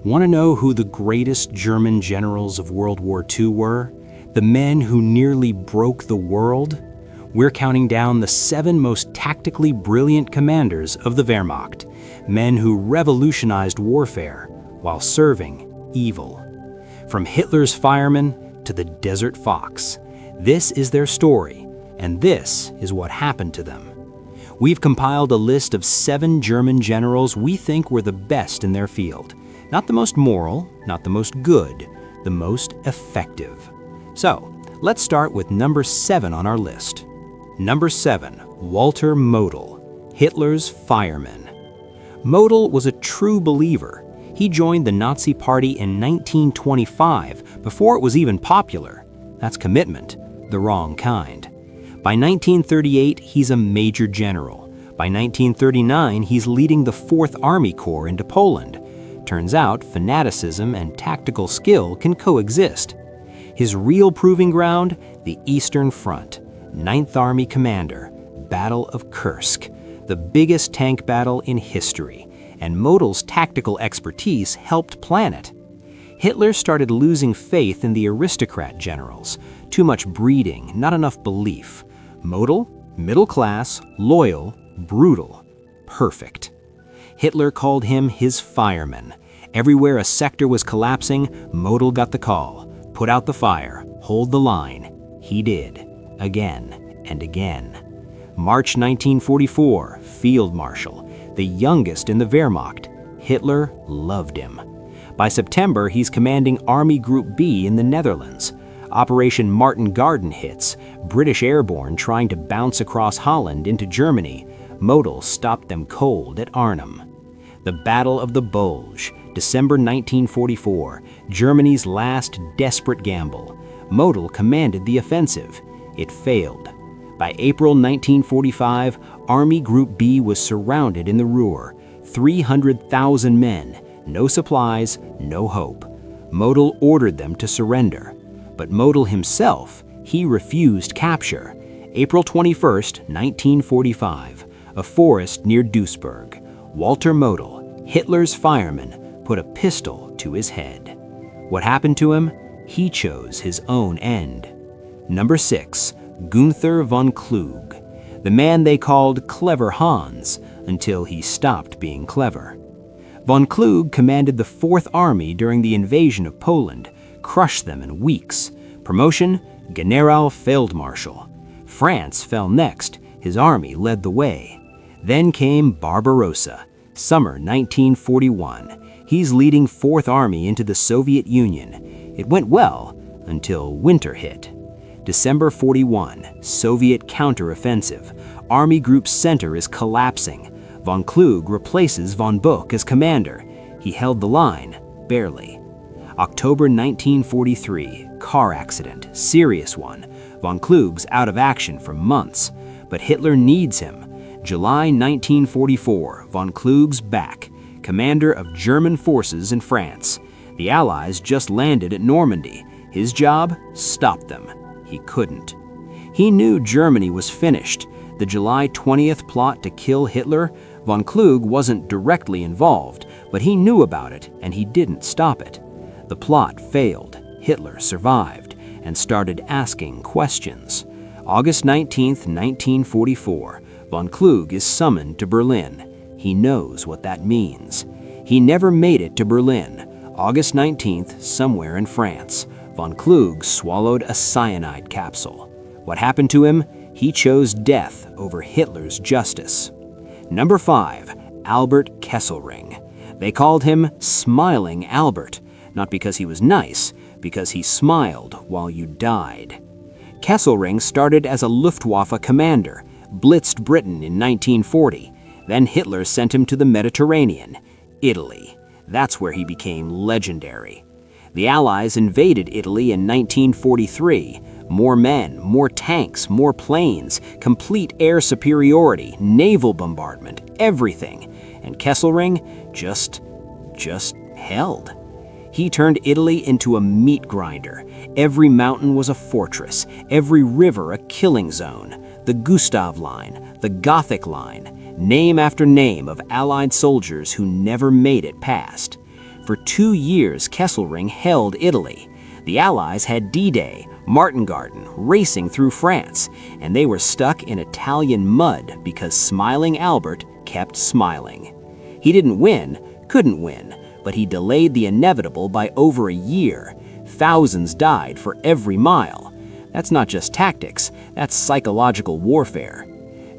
Want to know who the greatest German generals of World War II were? The men who nearly broke the world? We're counting down the 7 most tactically brilliant commanders of the Wehrmacht, men who revolutionized warfare while serving evil. From Hitler's Fireman to the Desert Fox, this is their story, and this is what happened to them. We've compiled a list of 7 German generals we think were the best in their field. Not the most moral, not the most good, the most effective. So, let's start with number 7 on our list. Number 7, Walter Model, Hitler's Fireman. Model was a true believer. He joined the Nazi Party in 1925, before it was even popular. That's commitment, the wrong kind. By 1938, he's a major general. By 1939, he's leading the 4th Army Corps into Poland. Turns out, fanaticism and tactical skill can coexist. His real proving ground, the Eastern Front, 9th Army Commander, Battle of Kursk, the biggest tank battle in history, and Model's tactical expertise helped plan it. Hitler started losing faith in the aristocrat generals. Too much breeding, not enough belief. Model, middle class, loyal, brutal, perfect. Hitler called him his fireman. Everywhere a sector was collapsing, Model got the call. Put out the fire, hold the line. He did, again and again. March 1944, Field Marshal, the youngest in the Wehrmacht. Hitler loved him. By September, he's commanding Army Group B in the Netherlands. Operation Martin Garden hits, British airborne trying to bounce across Holland into Germany. Model stopped them cold at Arnhem. The Battle of the Bulge, December 1944, Germany's last desperate gamble. Model commanded the offensive. It failed. By April 1945, Army Group B was surrounded in the Ruhr. 300,000 men, no supplies, no hope. Model ordered them to surrender. But Model himself, he refused capture. April 21, 1945, a forest near Duisburg. Walter Model, Hitler's fireman, put a pistol to his head. What happened to him? He chose his own end. Number 6, Günther von Kluge, the man they called Clever Hans, until he stopped being clever. Von Kluge commanded the 4th Army during the invasion of Poland, crushed them in weeks. Promotion, Generalfeldmarschall. France fell next, his army led the way. Then came Barbarossa, summer 1941. He's leading 4th Army into the Soviet Union. It went well until winter hit. December 41, Soviet counteroffensive. Army Group Center is collapsing. Von Kluge replaces von Bock as commander. He held the line, barely. October 1943, car accident, serious one. Von Kluge's out of action for months, but Hitler needs him. July 1944, von Kluge's back, commander of German forces in France. The Allies just landed at Normandy. His job? Stop them. He couldn't. He knew Germany was finished. The July 20th plot to kill Hitler, von Kluge wasn't directly involved, but he knew about it and he didn't stop it. The plot failed. Hitler survived and started asking questions. August 19th, 1944, von Kluge is summoned to Berlin. He knows what that means. He never made it to Berlin. August 19th, somewhere in France, von Kluge swallowed a cyanide capsule. What happened to him? He chose death over Hitler's justice. Number 5, Albert Kesselring. They called him Smiling Albert, not because he was nice, because he smiled while you died. Kesselring started as a Luftwaffe commander, blitzed Britain in 1940. Then Hitler sent him to the Mediterranean, Italy. That's where he became legendary. The Allies invaded Italy in 1943. More men, more tanks, more planes, complete air superiority, naval bombardment, everything. And Kesselring just held. He turned Italy into a meat grinder. Every mountain was a fortress, every river a killing zone. The Gustav Line, the Gothic Line, name after name of Allied soldiers who never made it past. For 2 years, Kesselring held Italy. The Allies had D-Day, Martingarten, racing through France, and they were stuck in Italian mud because smiling Albert kept smiling. He didn't win, couldn't win, but he delayed the inevitable by over a year. Thousands died for every mile. That's not just tactics, that's psychological warfare.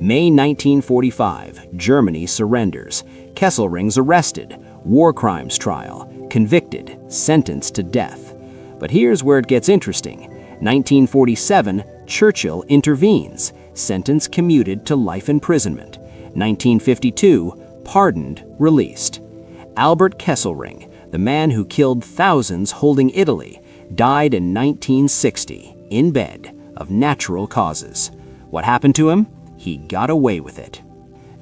May 1945, Germany surrenders. Kesselring's arrested, war crimes trial, convicted, sentenced to death. But here's where it gets interesting. 1947, Churchill intervenes, sentence commuted to life imprisonment. 1952, pardoned, released. Albert Kesselring, the man who killed thousands holding Italy, died in 1960, in bed, of natural causes. What happened to him? He got away with it.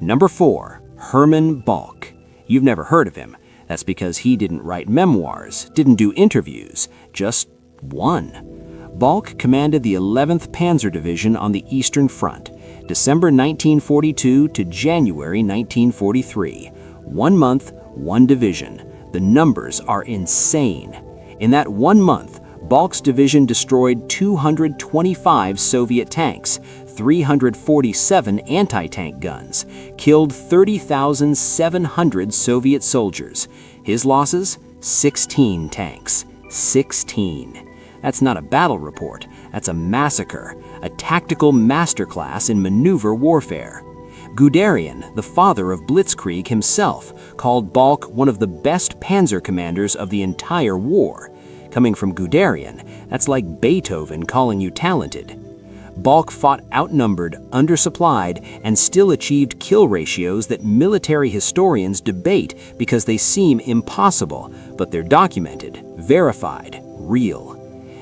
Number 4, Hermann Balck. You've never heard of him. That's because he didn't write memoirs, didn't do interviews, just won. Balck commanded the 11th Panzer Division on the Eastern Front, December 1942 to January 1943. 1 month, 1 division. The numbers are insane. In that 1 month, Balck's division destroyed 225 Soviet tanks, 347 anti-tank guns, killed 30,700 Soviet soldiers. His losses? 16 tanks. 16. That's not a battle report, that's a massacre, a tactical masterclass in maneuver warfare. Guderian, the father of Blitzkrieg himself, called Balck one of the best panzer commanders of the entire war. Coming from Guderian, that's like Beethoven calling you talented. Balck fought outnumbered, undersupplied, and still achieved kill ratios that military historians debate because they seem impossible, but they're documented, verified, real.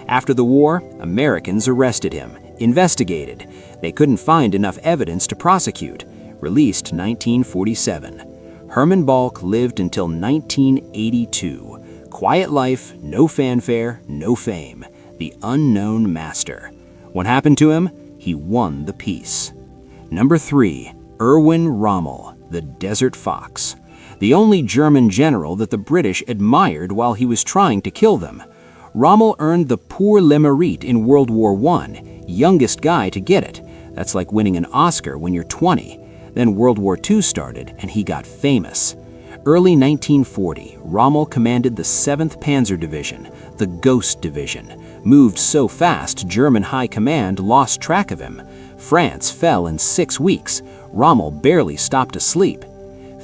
After the war, Americans arrested him, investigated. They couldn't find enough evidence to prosecute. Released 1947. Hermann Balck lived until 1982. Quiet life, no fanfare, no fame. The unknown master. What happened to him? He won the peace. Number 3, Erwin Rommel, the Desert Fox. The only German general that the British admired while he was trying to kill them. Rommel earned the Pour le Mérite in World War I, youngest guy to get it. That's like winning an Oscar when you're 20. Then World War II started, and he got famous. Early 1940, Rommel commanded the 7th Panzer Division, the Ghost Division. Moved so fast, German high command lost track of him. France fell in 6 weeks. Rommel barely stopped to sleep.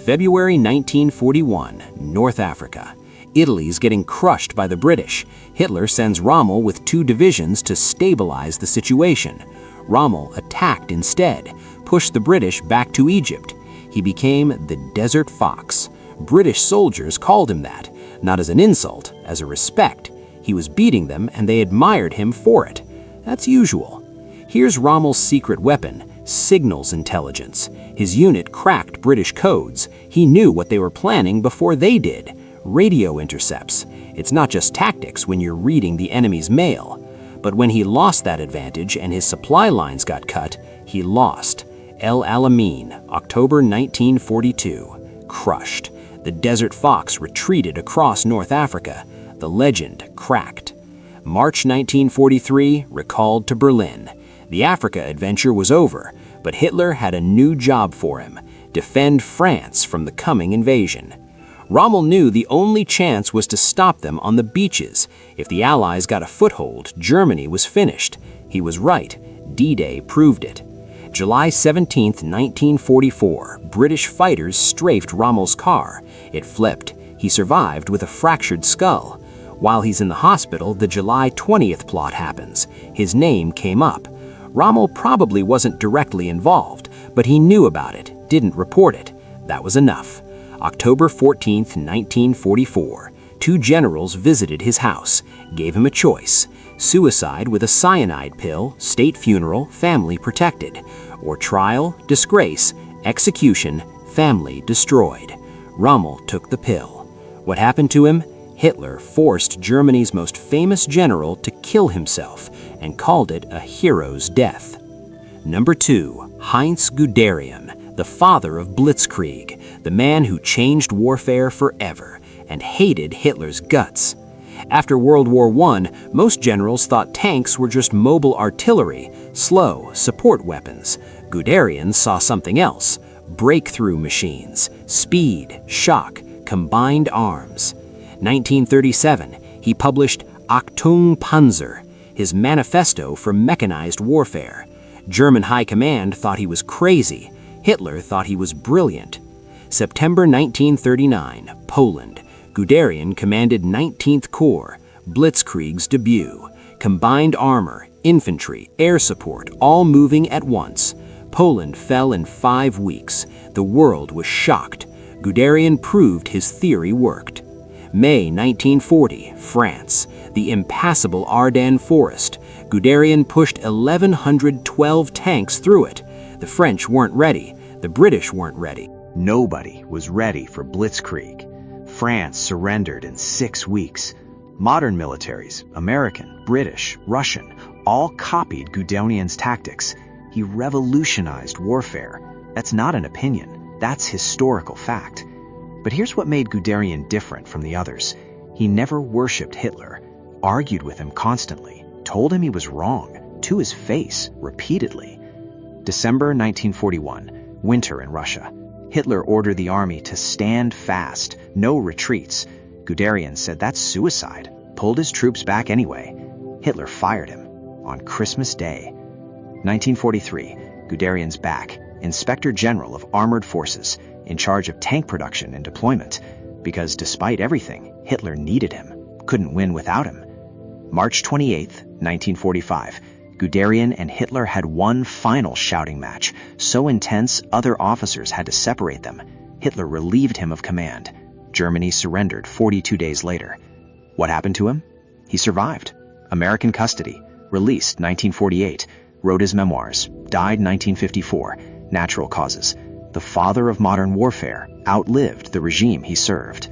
February 1941, North Africa. Italy's getting crushed by the British. Hitler sends Rommel with 2 divisions to stabilize the situation. Rommel attacked instead, pushed the British back to Egypt. He became the Desert Fox. British soldiers called him that, not as an insult, as a respect. He was beating them and they admired him for it. That's usual. Here's Rommel's secret weapon, signals intelligence. His unit cracked British codes. He knew what they were planning before they did. Radio intercepts. It's not just tactics when you're reading the enemy's mail. But when he lost that advantage and his supply lines got cut, he lost. El Alamein, October 1942. Crushed. The Desert Fox retreated across North Africa. The legend cracked. March 1943, recalled to Berlin. The Africa adventure was over, but Hitler had a new job for him: defend France from the coming invasion. Rommel knew the only chance was to stop them on the beaches. If the Allies got a foothold, Germany was finished. He was right. D-Day proved it. July 17, 1944, British fighters strafed Rommel's car. It flipped. He survived with a fractured skull. While he's in the hospital, the July 20th plot happens. His name came up. Rommel probably wasn't directly involved, but he knew about it, didn't report it. That was enough. October 14, 1944, 2 generals visited his house, gave him a choice: suicide with a cyanide pill, state funeral, family protected, or trial, disgrace, execution, family destroyed. Rommel took the pill. What happened to him? Hitler forced Germany's most famous general to kill himself and called it a hero's death. Number 2, Heinz Guderian, the father of Blitzkrieg, the man who changed warfare forever, and hated Hitler's guts. After World War I, most generals thought tanks were just mobile artillery, slow support weapons. Guderian saw something else: breakthrough machines, speed, shock, combined arms. 1937, he published Achtung Panzer, his manifesto for mechanized warfare. German high command thought he was crazy. Hitler thought he was brilliant. September 1939, Poland. Guderian commanded 19th Corps, Blitzkrieg's debut. Combined armor, infantry, air support, all moving at once. Poland fell in 5 weeks. The world was shocked. Guderian proved his theory worked. May 1940, France. The impassable Ardennes forest. Guderian pushed 1,112 tanks through it. The French weren't ready. The British weren't ready. Nobody was ready for Blitzkrieg. France surrendered in 6 weeks. Modern militaries, American, British, Russian, all copied Guderian's tactics. He revolutionized warfare. That's not an opinion. That's historical fact. But here's what made Guderian different from the others. He never worshipped Hitler, argued with him constantly, told him he was wrong, to his face, repeatedly. December 1941, winter in Russia. Hitler ordered the army to stand fast, no retreats. Guderian said that's suicide, pulled his troops back anyway. Hitler fired him on Christmas Day. 1943, Guderian's back, Inspector General of Armored Forces, in charge of tank production and deployment, because despite everything, Hitler needed him, couldn't win without him. March 28, 1945, Guderian and Hitler had one final shouting match, so intense other officers had to separate them. Hitler relieved him of command. Germany surrendered 42 days later. What happened to him? He survived. American custody, released 1948, wrote his memoirs, died 1954, natural causes. The father of modern warfare, outlived the regime he served.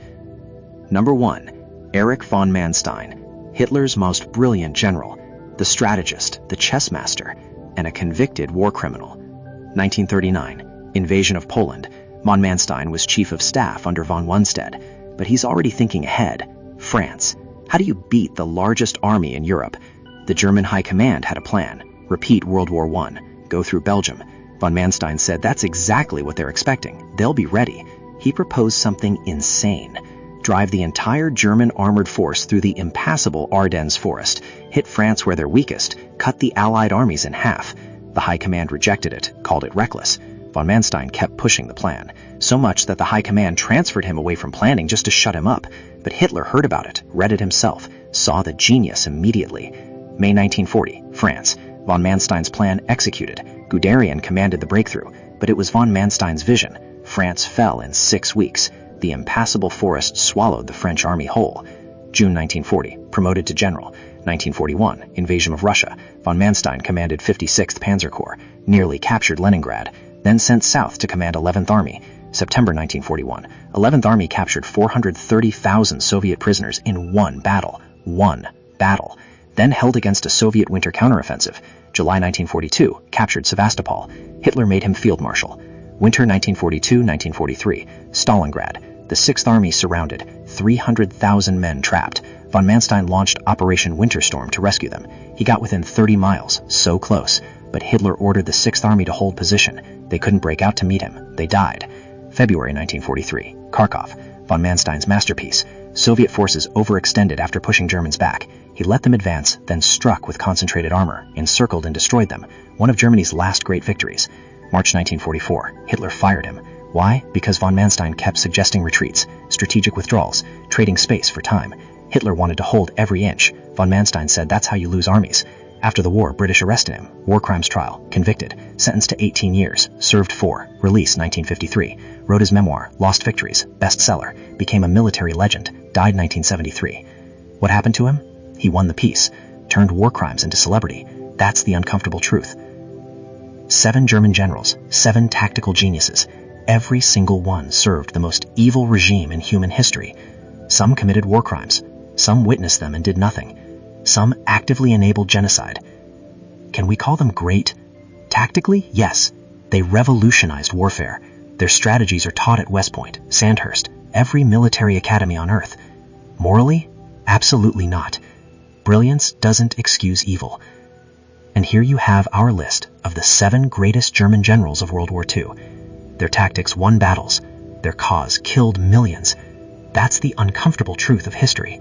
Number 1, Erich von Manstein, Hitler's most brilliant general, the strategist, the chess master, and a convicted war criminal. 1939, invasion of Poland. Von Manstein was chief of staff under von Rundstedt, but he's already thinking ahead. France. How do you beat the largest army in Europe? The German high command had a plan. Repeat World War I. Go through Belgium. Von Manstein said that's exactly what they're expecting. They'll be ready. He proposed something insane. Drive the entire German armored force through the impassable Ardennes forest, hit France where they're weakest, cut the Allied armies in half. The high command rejected it, called it reckless. Von Manstein kept pushing the plan, so much that the high command transferred him away from planning just to shut him up. But Hitler heard about it, read it himself, saw the genius immediately. May 1940, France. Von Manstein's plan executed. Guderian commanded the breakthrough, but it was von Manstein's vision. France fell in 6 weeks. The impassable forest swallowed the French army whole. June 1940, promoted to general. 1941, invasion of Russia. Von Manstein commanded 56th Panzer Corps, nearly captured Leningrad, then sent south to command 11th Army. September 1941, 11th Army captured 430,000 Soviet prisoners in one battle. One battle. Then held against a Soviet winter counteroffensive. July 1942, captured Sevastopol. Hitler made him field marshal. Winter 1942-1943, Stalingrad. The 6th Army surrounded, 300,000 men trapped. Von Manstein launched Operation Winterstorm to rescue them. He got within 30 miles, so close, but Hitler ordered the 6th Army to hold position. They couldn't break out to meet him. They died. February 1943, Kharkov, von Manstein's masterpiece. Soviet forces overextended after pushing Germans back. He let them advance, then struck with concentrated armor, encircled and destroyed them. One of Germany's last great victories. March 1944, Hitler fired him. Why? Because von Manstein kept suggesting retreats, strategic withdrawals, trading space for time. Hitler wanted to hold every inch. Von Manstein said that's how you lose armies. After the war, British arrested him. War crimes trial. Convicted. Sentenced to 18 years. Served 4. Release 1953. Wrote his memoir, Lost Victories. Bestseller. Became a military legend. Died 1973. What happened to him? He won the peace. Turned war crimes into celebrity. That's the uncomfortable truth. 7 German generals. 7 tactical geniuses. Every single one served the most evil regime in human history. Some committed war crimes. Some witnessed them and did nothing. Some actively enabled genocide. Can we call them great? Tactically, yes. They revolutionized warfare. Their strategies are taught at West Point, Sandhurst, every military academy on Earth. Morally, absolutely not. Brilliance doesn't excuse evil. And here you have our list of the 7 greatest German generals of World War II. Their tactics won battles. Their cause killed millions. That's the uncomfortable truth of history.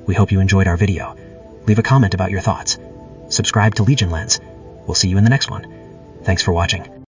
We hope you enjoyed our video. Leave a comment about your thoughts. Subscribe to Legion Lens. We'll see you in the next one. Thanks for watching.